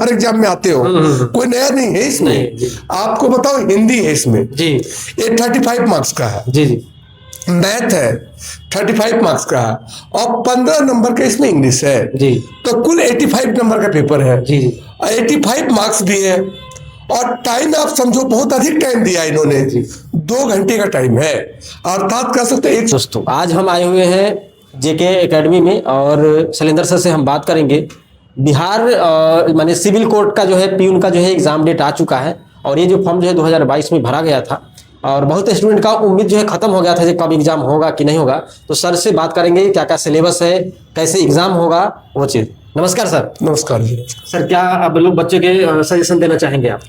हर exam में आते हो, कोई नया नहीं है इसमें। आपको बताओ, हिंदी है इसमें जी, ये 35 मार्क्स का है जी जी। मैथ है 35 मार्क्स का है, और 15 नंबर का इसमें इंग्लिश है जी। तो कुल 85 नंबर का पेपर है जी जी। 85 मार्क्स भी है, और टाइम आप समझो बहुत अधिक टाइम दिया इन्होंने, 2 घंटे का टाइम है, अर्थात कह सकते हैं। दोस्तों, आज हम आए हुए हैं जेके एकेडमी में, और शैलेंद्र सर से हम बात करेंगे। बिहार माने सिविल कोर्ट का जो है पीयून का जो है एग्जाम डेट आ चुका है, और ये जो फॉर्म जो है 2022 में भरा गया था, और बहुत स्टूडेंट का उम्मीद जो है खत्म हो गया था कि कब एग्जाम होगा कि नहीं होगा। तो सर से बात करेंगे क्या क्या सिलेबस है, कैसे एग्जाम होगा, वो चीज। नमस्कार सर। नमस्कार जी। सर, क्या अब लोग बच्चे के सजेशन देना चाहेंगे आप?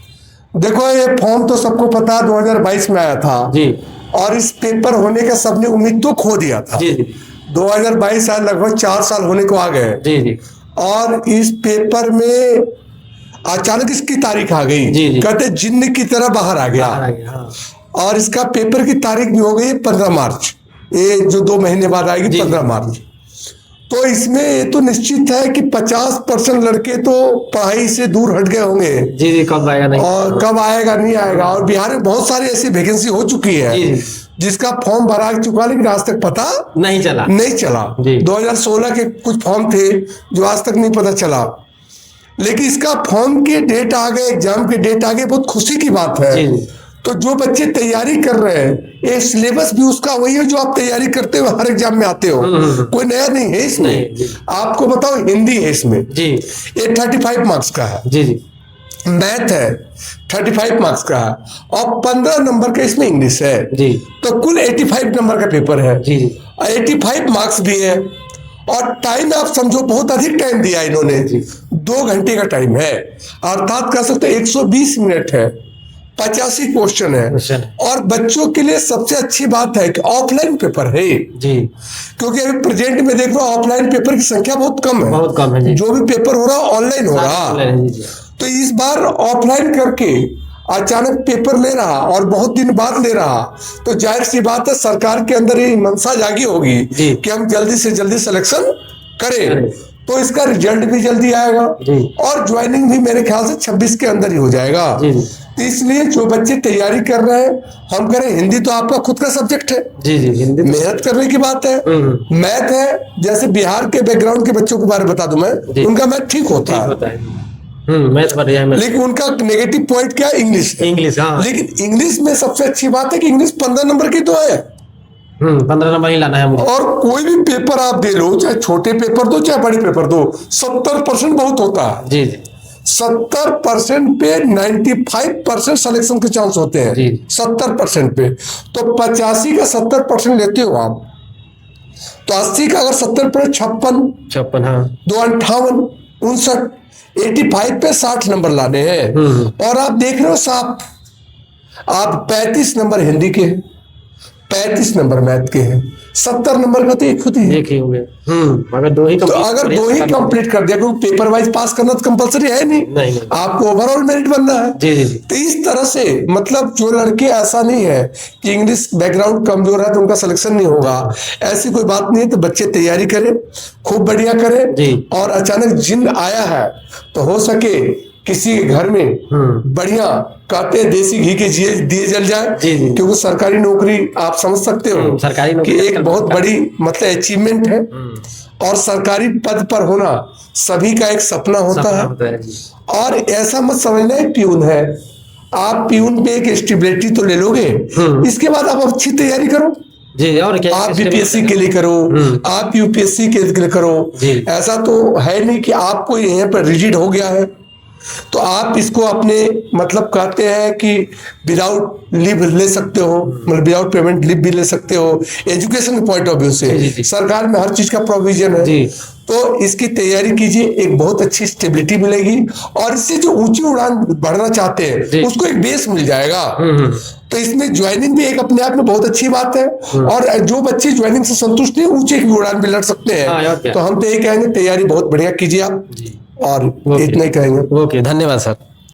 देखो, ये फॉर्म तो सबको पता 2022 में आया था जी, और इस पेपर होने का सबने उम्मीद तो खो दिया था जी जी। 2022 साल लगभग 4 साल होने को आ गए जी जी, और इस पेपर में अचानक इसकी तारीख आ गई जी जी। कहते जिन्न की तरह बाहर आ गया, हाँ। और इसका पेपर की तारीख भी हो गई 15 मार्च, ये जो 2 महीने बाद आएगी 15 मार्च। तो इसमें ये तो निश्चित है कि 50% लड़के तो पढ़ाई से दूर हट गए होंगे जी जी। कब आएगा नहीं, और कब आएगा नहीं आएगा। और बिहार में बहुत सारी ऐसी वैकेंसी हो चुकी है जिसका फॉर्म भरा चुका, लेकिन आज तक पता नहीं चला 2016 के कुछ फॉर्म थे जो आज तक नहीं पता चला, लेकिन इसका फॉर्म के डेट आ गए, एग्जाम के डेट आ गए, बहुत खुशी की बात है। तो जो बच्चे तैयारी कर रहे हैं, ये सिलेबस भी उसका वही है जो आप तैयारी करते हो, हर एग्जाम में आते हो, कोई नया नहीं है इसमें। आपको बताओ, हिंदी है इसमें जी, ये 35 मार्क्स का है जी जी। मैथ है 35 मार्क्स का है, और 15 नंबर का इसमें इंग्लिश है जी। तो कुल 85 नंबर का पेपर है जी जी। 85 मार्क्स भी है, और टाइम आप समझो बहुत अधिक टाइम दिया इन्होंने, 2 घंटे का टाइम है, अर्थात कह सकते 120 मिनट है, 85 क्वेश्चन है। और बच्चों के लिए सबसे अच्छी बात है कि ऑफलाइन पेपर है जी, क्योंकि अभी प्रेजेंट में देख लो ऑफलाइन पेपर की संख्या बहुत कम है जी। जो भी पेपर हो रहा ऑनलाइन हो रहा। तो इस बार ऑफलाइन करके अचानक पेपर ले रहा, और बहुत दिन बाद ले रहा, तो जाहिर सी बात है सरकार के अंदर ये मनसा जागी होगी कि हम जल्दी से जल्दी सिलेक्शन करें, तो इसका रिजल्ट भी जल्दी आएगा, और ज्वाइनिंग भी मेरे ख्याल से 26 के अंदर ही हो जाएगा। तो इसलिए जो बच्चे तैयारी कर रहे हैं, हम करें, हिंदी तो आपका खुद का सब्जेक्ट है जी जी, हिंदी मेहनत करने की बात है। मैथ है, जैसे बिहार के बैकग्राउंड के बच्चों के बारे में बता दूं मैं, उनका मैथ ठीक होता है, मैथ बढ़िया है, लेकिन उनका नेगेटिव पॉइंट क्या है? इंग्लिश। हाँ। लेकिन इंग्लिश में सबसे अच्छी बात है कि इंग्लिश 15 नंबर की तो है, 15 नंबर ही लाना है मुझे। और कोई भी पेपर आप दे लो, चाहे छोटे पेपर दो चाहे बड़े पेपर दो, 70% बहुत होता है जी जी। 70% पे 95% सिलेक्शन के चांस होते हैं 70% पे। तो 85 का 70% लेते हो आप, तो 80 का अगर 70 पे 56 हाँ, 2 58 59, 85 पे 60 नंबर लाने हैं। और आप देख रहे हो साहब, आप 35 नंबर हिंदी के हैं, 35 नंबर मैथ के हैं, 70 नंबर का तो एक खुद ही हो गया। अगर 2 ही कंप्लीट कर दिया, क्योंकि पेपर वाइज पास करना तो कंपलसरी है नहीं, आपको ओवरऑल मेरिट बनना है जी जी। तो इस तरह से मतलब जो लड़के, ऐसा नहीं है कि इंग्लिश बैकग्राउंड कमजोर है तो उनका सिलेक्शन नहीं होगा, ऐसी कोई बात नहीं है। तो बच्चे तैयारी करें, खूब बढ़िया करें, और अचानक जिन्न आया है तो हो सके किसी के घर में बढ़िया कहते हैं देसी घी के दिए जल जाए, क्योंकि सरकारी नौकरी आप समझ सकते हो सरकारी कि एक बहुत बड़ी मतलब अचीवमेंट है, और सरकारी पद पर होना सभी का एक सपना होता है। और ऐसा मत समझना प्यून है, आप प्यून पे एक स्टेबिलिटी तो ले लोगे, इसके बाद आप अच्छी तैयारी करो जी। और क्या आप बीपीएससी के लिए करो, आप यूपीएससी के लिए करो, ऐसा तो है नहीं कि आपको यहाँ पर रिजिड हो गया है। तो आप इसको अपने मतलब कहते हैं कि विदाउट लीव ले सकते हो, मतलब विदाउट पेमेंट लीव भी ले सकते हो। एजुकेशन के पॉइंट ऑफ व्यू से सरकार में हर चीज का प्रोविजन है, तो इसकी तैयारी कीजिए, एक बहुत अच्छी स्टेबिलिटी मिलेगी, और इससे जो ऊंची उड़ान बढ़ना चाहते हैं उसको एक बेस मिल जाएगा। तो इसमें ज्वाइनिंग भी एक अपने आप में बहुत अच्छी बात है, और जो बच्चे ज्वाइनिंग से संतुष्ट नहीं, ऊंचे की उड़ान भी लड़ सकते हैं। तो हम तो ये कहेंगे तैयारी बहुत बढ़िया कीजिए आप, और इतना ही कहेंगे। ओके, धन्यवाद सर।